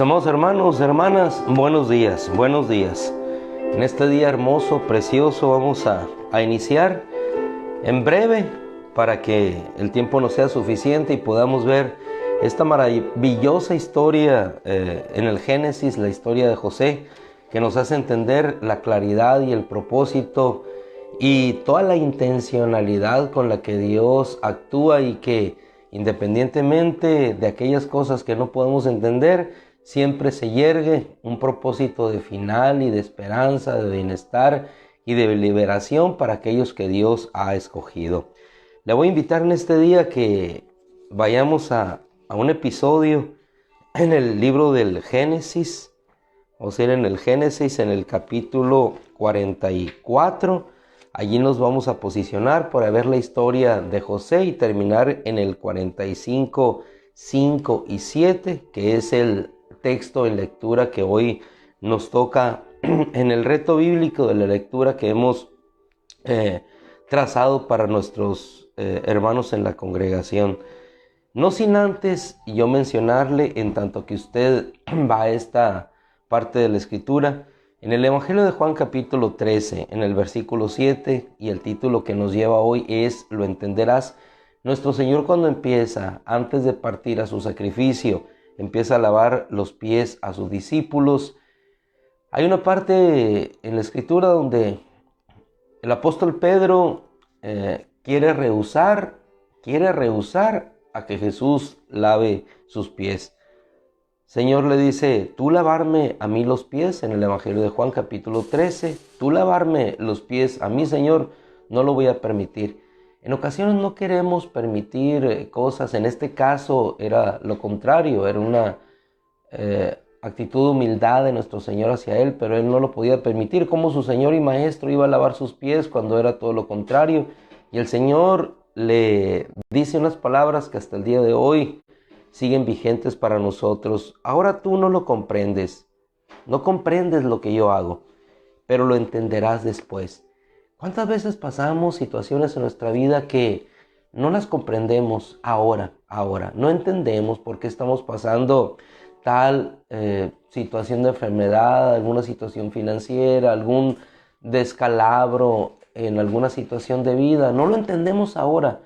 Mis amados hermanos, hermanas, buenos días, buenos días. En este día hermoso, precioso, vamos a iniciar en breve para que el tiempo nos sea suficiente y podamos ver esta maravillosa historia en el Génesis, la historia de José, que nos hace entender la claridad y el propósito y toda la intencionalidad con la que Dios actúa y que independientemente de aquellas cosas que no podemos entender, siempre se yergue un propósito de final y de esperanza, de bienestar y de liberación para aquellos que Dios ha escogido. Le voy a invitar en este día que vayamos a un episodio en el libro del Génesis, o sea, en el Génesis, en el capítulo 44. Allí nos vamos a posicionar para ver la historia de José y terminar en el 45, 5 y 7, que es el texto en lectura que hoy nos toca en el reto bíblico de la lectura que hemos trazado para nuestros hermanos en la congregación. No sin antes yo mencionarle, en tanto que usted va a esta parte de la escritura, en el Evangelio de Juan capítulo 13, en el versículo 7, y el título que nos lleva hoy es Lo entenderás. Nuestro Señor, cuando empieza, antes de partir a su sacrificio, empieza a lavar los pies a sus discípulos. Hay una parte en la escritura donde el apóstol Pedro quiere rehusar a que Jesús lave sus pies. Señor le dice, tú lavarme a mí los pies, en el Evangelio de Juan capítulo 13, tú lavarme los pies a mí, Señor, no lo voy a permitir. En ocasiones no queremos permitir cosas, en este caso era lo contrario, era una actitud de humildad de nuestro Señor hacia Él, pero Él no lo podía permitir. Como su Señor y Maestro iba a lavar sus pies cuando era todo lo contrario. Y el Señor le dice unas palabras que hasta el día de hoy siguen vigentes para nosotros. Ahora tú no lo comprendes, no comprendes lo que yo hago, pero lo entenderás después. ¿Cuántas veces pasamos situaciones en nuestra vida que no las comprendemos ahora? No entendemos por qué estamos pasando tal situación de enfermedad, alguna situación financiera, algún descalabro en alguna situación de vida. No lo entendemos ahora,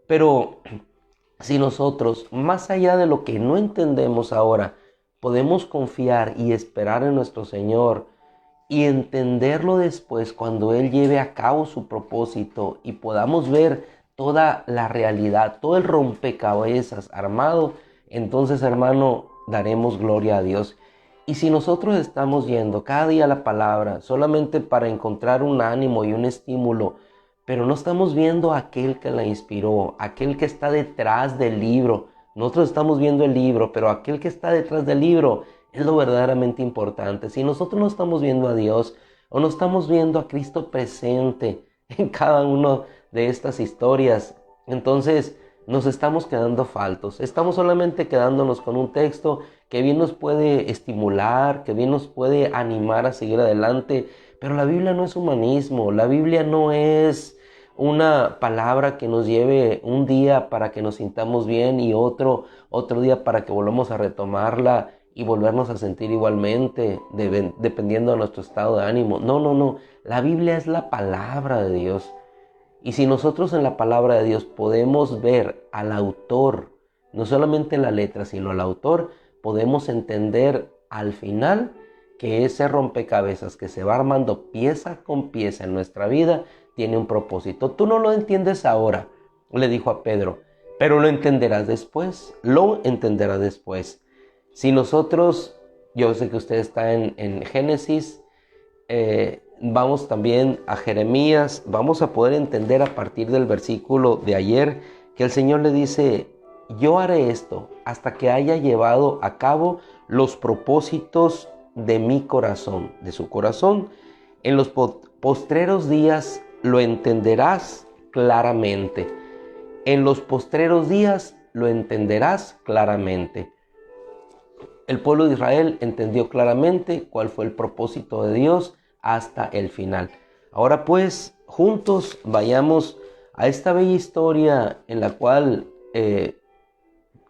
pero si nosotros, más allá de lo que no entendemos ahora, podemos confiar y esperar en nuestro Señor y entenderlo después cuando Él lleve a cabo su propósito y podamos ver toda la realidad, todo el rompecabezas armado, entonces, hermano, daremos gloria a Dios. Y si nosotros estamos yendo cada día a la palabra solamente para encontrar un ánimo y un estímulo, pero no estamos viendo a aquel que la inspiró, aquel que está detrás del libro. Nosotros estamos viendo el libro, pero aquel que está detrás del libro es lo verdaderamente importante. Si nosotros no estamos viendo a Dios o no estamos viendo a Cristo presente en cada una de estas historias, entonces nos estamos quedando faltos. Estamos solamente quedándonos con un texto que bien nos puede estimular, que bien nos puede animar a seguir adelante, pero la Biblia no es humanismo, la Biblia no es una palabra que nos lleve un día para que nos sintamos bien y otro día para que volvamos a retomarla y volvernos a sentir igualmente, dependiendo de nuestro estado de ánimo. No. La Biblia es la palabra de Dios. Y si nosotros en la palabra de Dios podemos ver al autor, no solamente la letra, sino al autor, podemos entender al final que ese rompecabezas que se va armando pieza con pieza en nuestra vida tiene un propósito. Tú no lo entiendes ahora, le dijo a Pedro, pero lo entenderás después, Si nosotros, yo sé que usted está en Génesis, vamos también a Jeremías, vamos a poder entender a partir del versículo de ayer que el Señor le dice, yo haré esto hasta que haya llevado a cabo los propósitos de mi corazón, de su corazón. En los postreros días lo entenderás claramente. En los postreros días lo entenderás claramente. El pueblo de Israel entendió claramente cuál fue el propósito de Dios hasta el final. Ahora pues, juntos vayamos a esta bella historia en la cual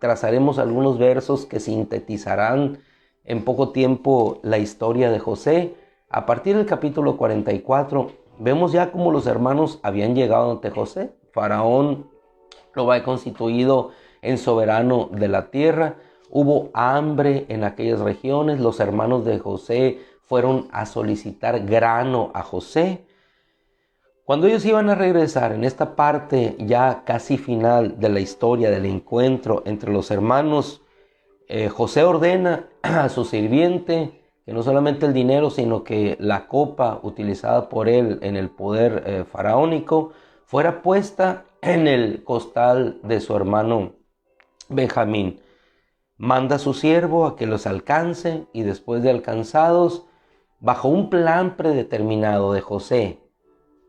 trazaremos algunos versos que sintetizarán en poco tiempo la historia de José. A partir del capítulo 44 vemos ya cómo los hermanos habían llegado ante José. Faraón lo había constituido en soberano de la tierra. Hubo hambre en aquellas regiones. Los hermanos de José fueron a solicitar grano a José. Cuando ellos iban a regresar en esta parte ya casi final de la historia del encuentro entre los hermanos, José ordena a su sirviente que no solamente el dinero, sino que la copa utilizada por él en el poder faraónico fuera puesta en el costal de su hermano Benjamín. Manda a su siervo a que los alcance, y después de alcanzados, bajo un plan predeterminado de José,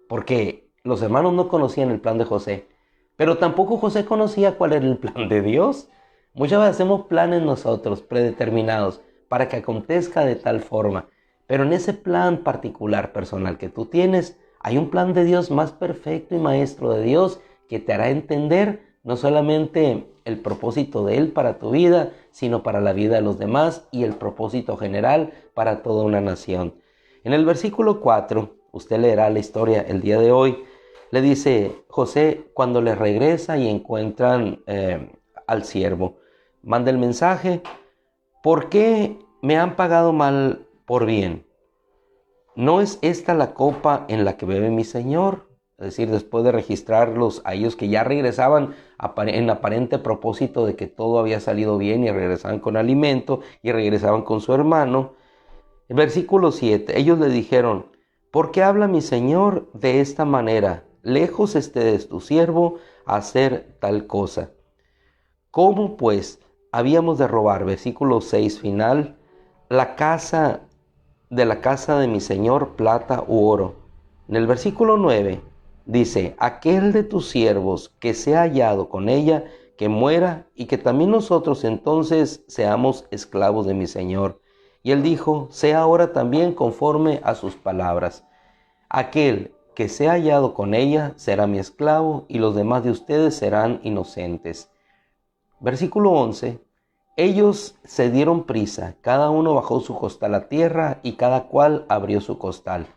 porque los hermanos no conocían el plan de José, pero tampoco José conocía cuál era el plan de Dios. Muchas veces hacemos planes nosotros predeterminados para que acontezca de tal forma, pero en ese plan particular personal que tú tienes, hay un plan de Dios más perfecto y maestro de Dios que te hará entender no solamente el propósito de Él para tu vida, sino para la vida de los demás y el propósito general para toda una nación. En el versículo 4, usted leerá la historia el día de hoy, le dice José cuando le regresa y encuentran al siervo, manda el mensaje: ¿por qué me han pagado mal por bien? ¿No es esta la copa en la que bebe mi señor? Es decir, después de registrarlos a ellos que ya regresaban en aparente propósito de que todo había salido bien, y regresaban con alimento y regresaban con su hermano. El versículo 7, ellos le dijeron: ¿por qué habla mi señor de esta manera? Lejos esté de tu siervo hacer tal cosa. ¿Cómo pues habíamos de robar? Versículo 6 final, la casa de mi señor plata u oro. En el versículo 9 dice: aquel de tus siervos que sea hallado con ella, que muera, y que también nosotros entonces seamos esclavos de mi señor. Y él dijo: sea ahora también conforme a sus palabras. Aquel que sea hallado con ella será mi esclavo, y los demás de ustedes serán inocentes. Versículo 11. Ellos se dieron prisa, cada uno bajó su costal a tierra, y cada cual abrió su costal.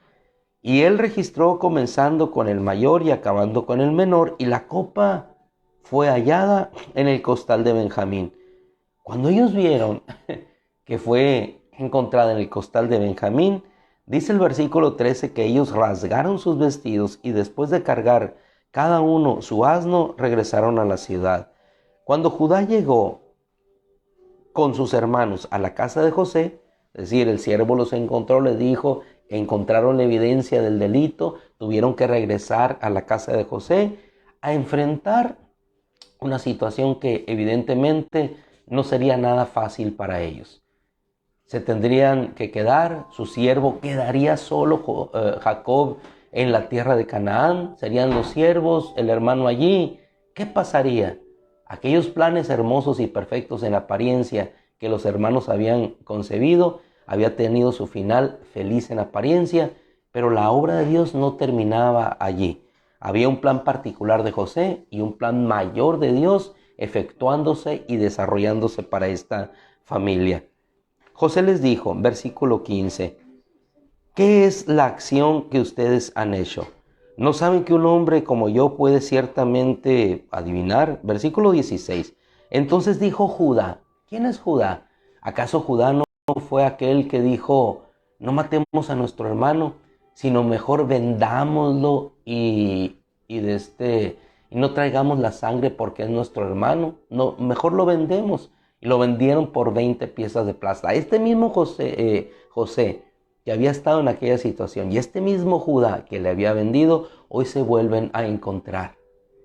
Y él registró comenzando con el mayor y acabando con el menor, y la copa fue hallada en el costal de Benjamín. Cuando ellos vieron que fue encontrada en el costal de Benjamín, dice el versículo 13 que ellos rasgaron sus vestidos, y después de cargar cada uno su asno, regresaron a la ciudad. Cuando Judá llegó con sus hermanos a la casa de José, es decir, el siervo los encontró, les dijo, encontraron la evidencia del delito, tuvieron que regresar a la casa de José a enfrentar una situación que evidentemente no sería nada fácil para ellos. Se tendrían que quedar, su siervo quedaría solo, Jacob, en la tierra de Canaán, serían los siervos, el hermano allí. ¿Qué pasaría? Aquellos planes hermosos y perfectos en apariencia que los hermanos habían concebido, había tenido su final feliz en apariencia, pero la obra de Dios no terminaba allí. Había un plan particular de José y un plan mayor de Dios efectuándose y desarrollándose para esta familia. José les dijo, versículo 15, ¿qué es la acción que ustedes han hecho? ¿No saben que un hombre como yo puede ciertamente adivinar? Versículo 16. Entonces dijo Judá. ¿Quién es Judá? ¿Acaso Judá no fue aquel que dijo, no matemos a nuestro hermano, sino mejor vendámoslo y no traigamos la sangre porque es nuestro hermano? No, mejor lo vendemos. Y lo vendieron por 20 piezas de plata. Este mismo José que había estado en aquella situación, y este mismo Judá que le había vendido, hoy se vuelven a encontrar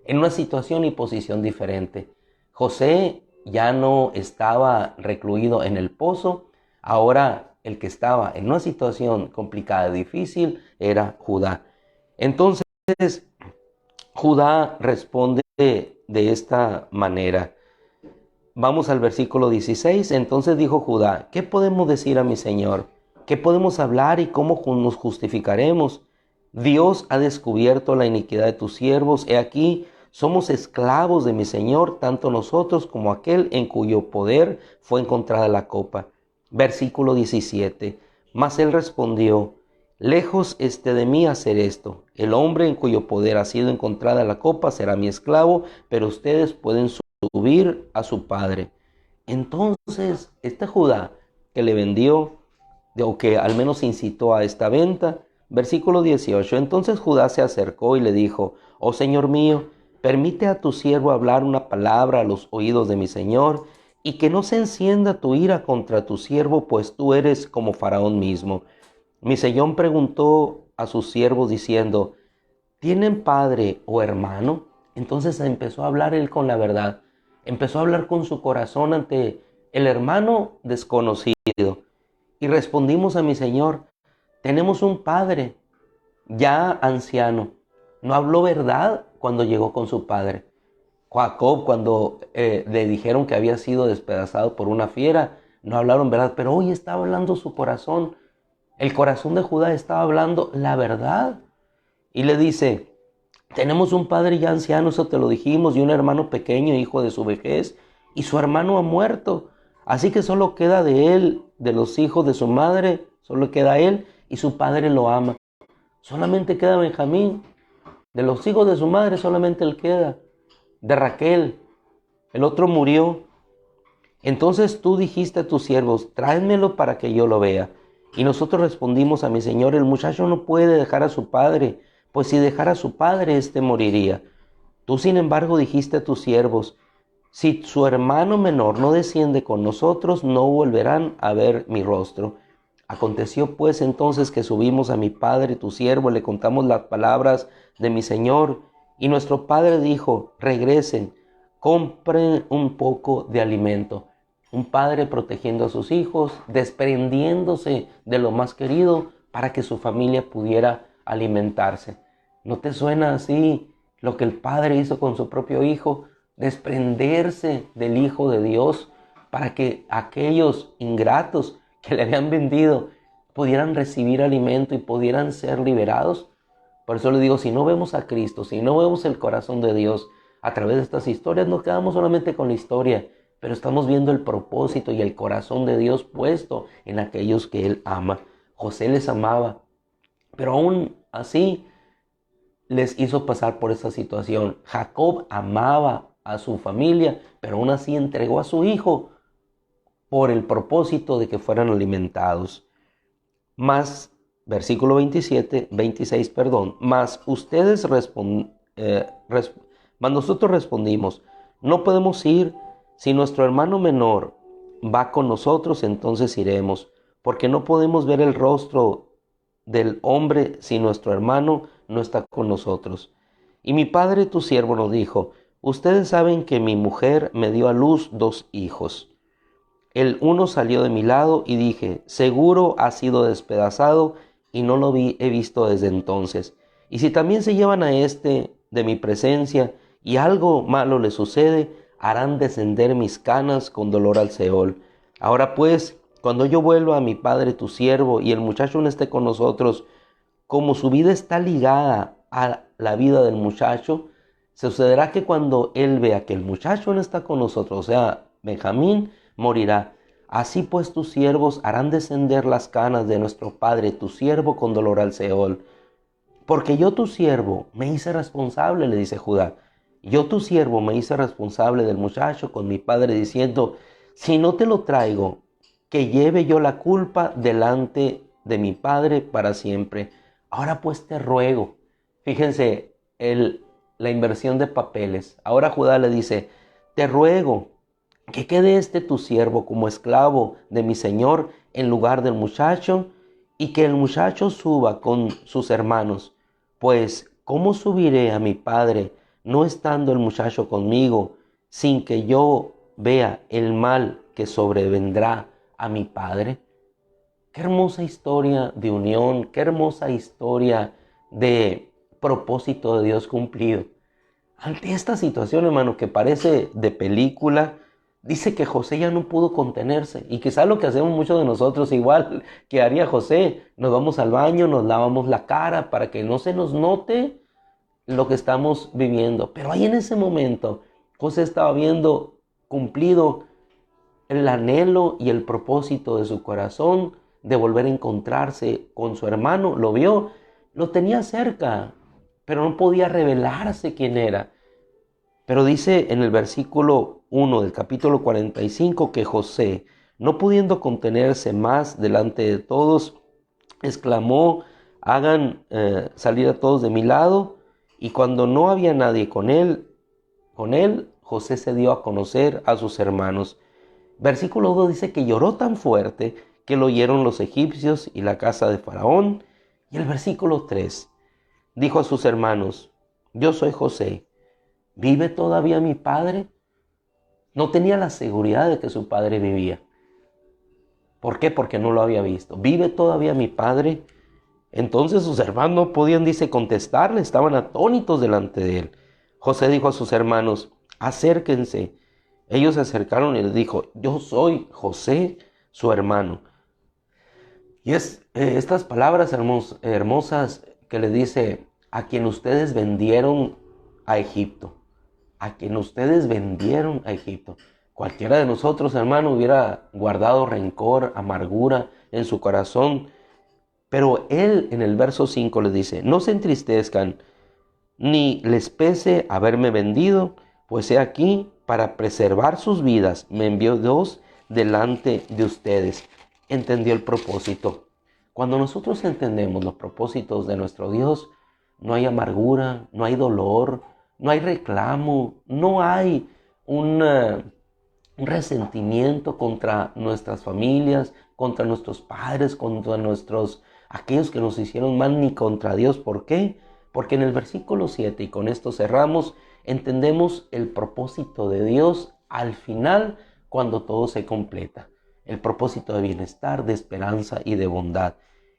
en una situación y posición diferente. José ya no estaba recluido en el pozo, ahora el que estaba en una situación complicada, difícil, era Judá. Entonces Judá responde de esta manera. Vamos al versículo 16. Entonces dijo Judá, ¿qué podemos decir a mi señor? ¿Qué podemos hablar y cómo nos justificaremos? Dios ha descubierto la iniquidad de tus siervos. He aquí, somos esclavos de mi señor, tanto nosotros como aquel en cuyo poder fue encontrada la copa. Versículo 17. Mas él respondió: lejos esté de mí hacer esto. El hombre en cuyo poder ha sido encontrada la copa será mi esclavo, pero ustedes pueden subir a su padre. Entonces, este Judá que le vendió, o que al menos incitó a esta venta, versículo 18, entonces Judá se acercó y le dijo: oh Señor mío, permite a tu siervo hablar una palabra a los oídos de mi Señor, y que no se encienda tu ira contra tu siervo, pues tú eres como Faraón mismo. Mi Señor preguntó a sus siervos diciendo: ¿tienen padre o hermano? Entonces empezó a hablar él con la verdad. Empezó a hablar con su corazón ante el hermano desconocido. Y respondimos a mi Señor: tenemos un padre ya anciano. No habló verdad cuando llegó con su padre. Jacob, cuando le dijeron que había sido despedazado por una fiera, no hablaron verdad, pero hoy estaba hablando su corazón. El corazón de Judá estaba hablando la verdad. Y le dice: tenemos un padre ya anciano, eso te lo dijimos, y un hermano pequeño, hijo de su vejez, y su hermano ha muerto. Así que solo queda de él, de los hijos de su madre, solo queda él, y su padre lo ama. Solamente queda Benjamín. De los hijos de su madre solamente él queda. De Raquel, el otro murió. Entonces tú dijiste a tus siervos: tráemelo para que yo lo vea. Y nosotros respondimos a mi señor: el muchacho no puede dejar a su padre, pues si dejara a su padre, éste moriría. Tú, sin embargo, dijiste a tus siervos: si su hermano menor no desciende con nosotros, no volverán a ver mi rostro. Aconteció pues entonces que subimos a mi padre, tu siervo, le contamos las palabras de mi señor, y nuestro padre dijo: regresen, compren un poco de alimento. Un padre protegiendo a sus hijos, desprendiéndose de lo más querido para que su familia pudiera alimentarse. ¿No te suena así lo que el padre hizo con su propio hijo? Desprenderse del Hijo de Dios para que aquellos ingratos que le habían vendido pudieran recibir alimento y pudieran ser liberados. Por eso le digo, si no vemos a Cristo, si no vemos el corazón de Dios a través de estas historias, nos quedamos solamente con la historia, pero estamos viendo el propósito y el corazón de Dios puesto en aquellos que Él ama. José les amaba, pero aún así les hizo pasar por esa situación. Jacob amaba a su familia, pero aún así entregó a su hijo por el propósito de que fueran alimentados. Más, versículo 26, más nosotros respondimos: no podemos ir. Si nuestro hermano menor va con nosotros, entonces iremos, porque no podemos ver el rostro del hombre si nuestro hermano no está con nosotros. Y mi padre, tu siervo, nos dijo: ustedes saben que mi mujer me dio a luz 2 hijos. El uno salió de mi lado y dije: seguro ha sido despedazado, y no lo he visto desde entonces. Y si también se llevan a este de mi presencia y algo malo le sucede, harán descender mis canas con dolor al Seol. Ahora pues, cuando yo vuelva a mi padre tu siervo y el muchacho no esté con nosotros, como su vida está ligada a la vida del muchacho, sucederá que cuando él vea que el muchacho no está con nosotros, o sea, Benjamín, morirá. Así pues tus siervos harán descender las canas de nuestro padre tu siervo con dolor al Seol. Porque yo tu siervo me hice responsable, le dice Judá. Yo tu siervo me hice responsable del muchacho con mi padre, diciendo: si no te lo traigo, que lleve yo la culpa delante de mi padre para siempre. Ahora pues te ruego. Fíjense la inversión de papeles. Ahora Judá le dice: te ruego que quede este tu siervo como esclavo de mi señor en lugar del muchacho, y que el muchacho suba con sus hermanos. Pues, ¿cómo subiré a mi padre no estando el muchacho conmigo, sin que yo vea el mal que sobrevendrá a mi padre? Qué hermosa historia de unión, qué hermosa historia de propósito de Dios cumplido. Ante esta situación, hermano, que parece de película, dice que José ya no pudo contenerse. Y quizá lo que hacemos muchos de nosotros, igual que haría José, nos vamos al baño, nos lavamos la cara para que no se nos note lo que estamos viviendo. Pero ahí en ese momento, José estaba viendo cumplido el anhelo y el propósito de su corazón de volver a encontrarse con su hermano. Lo vio, lo tenía cerca, pero no podía revelarse quién era. Pero dice en el versículo 1 del capítulo 45 que José, no pudiendo contenerse más delante de todos, exclamó: hagan salir a todos de mi lado. Y cuando no había nadie con él, José se dio a conocer a sus hermanos. Versículo 2 dice que lloró tan fuerte que lo oyeron los egipcios y la casa de Faraón. Y el versículo 3 dijo a sus hermanos: yo soy José, ¿vive todavía mi padre? No tenía la seguridad de que su padre vivía. ¿Por qué? Porque no lo había visto. ¿Vive todavía mi padre? Entonces sus hermanos no podían, dice, contestarle, estaban atónitos delante de él. José dijo a sus hermanos: acérquense. Ellos se acercaron y les dijo: yo soy José, su hermano. Y estas palabras hermosas que le dice: a quien ustedes vendieron a Egipto. A quien ustedes vendieron a Egipto. Cualquiera de nosotros, hermano, hubiera guardado rencor, amargura en su corazón. Pero él en el verso 5 les dice: no se entristezcan, ni les pese haberme vendido, pues he aquí, para preservar sus vidas, me envió Dios delante de ustedes. Entendió el propósito. Cuando nosotros entendemos los propósitos de nuestro Dios, no hay amargura, no hay dolor, no hay reclamo, no hay un resentimiento contra nuestras familias, contra nuestros padres, contra aquellos que nos hicieron mal, ni contra Dios. ¿Por qué? Porque en el versículo 7, y con esto cerramos, entendemos el propósito de Dios al final, cuando todo se completa. El propósito de bienestar, de esperanza y de bondad.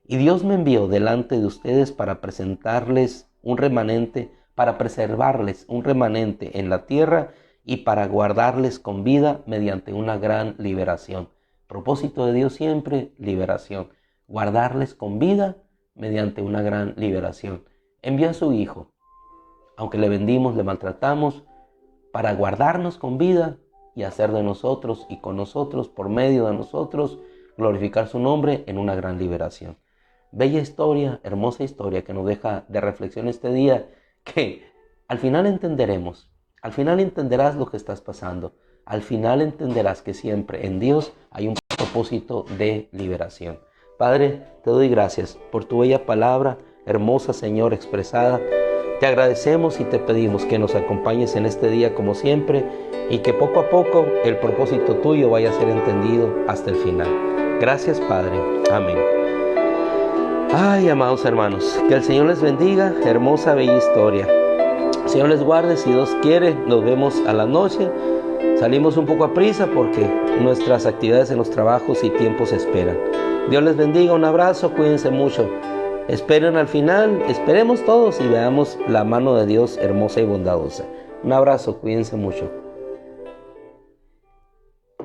Y Dios me envió delante de ustedes para presentarles un remanente, para preservarles un remanente en la tierra y para guardarles con vida mediante una gran liberación. Propósito de Dios siempre, liberación. Guardarles con vida mediante una gran liberación. Envió a su Hijo, aunque le vendimos, le maltratamos, para guardarnos con vida y hacer de nosotros y con nosotros, por medio de nosotros, glorificar su nombre en una gran liberación. Bella historia, hermosa historia que nos deja de reflexión este día, que al final entenderemos, al final entenderás lo que estás pasando, al final entenderás que siempre en Dios hay un propósito de liberación. Padre, te doy gracias por tu bella palabra, hermosa, Señor, expresada. Te agradecemos y te pedimos que nos acompañes en este día como siempre y que poco a poco el propósito tuyo vaya a ser entendido hasta el final. Gracias, Padre. Amén. Ay, amados hermanos, que el Señor les bendiga. Hermosa, bella historia. El Señor les guarde. Si Dios quiere, nos vemos a la noche. Salimos un poco a prisa porque nuestras actividades en los trabajos y tiempos esperan. Dios les bendiga. Un abrazo. Cuídense mucho. Esperen al final. Esperemos todos y veamos la mano de Dios hermosa y bondadosa. Un abrazo. Cuídense mucho.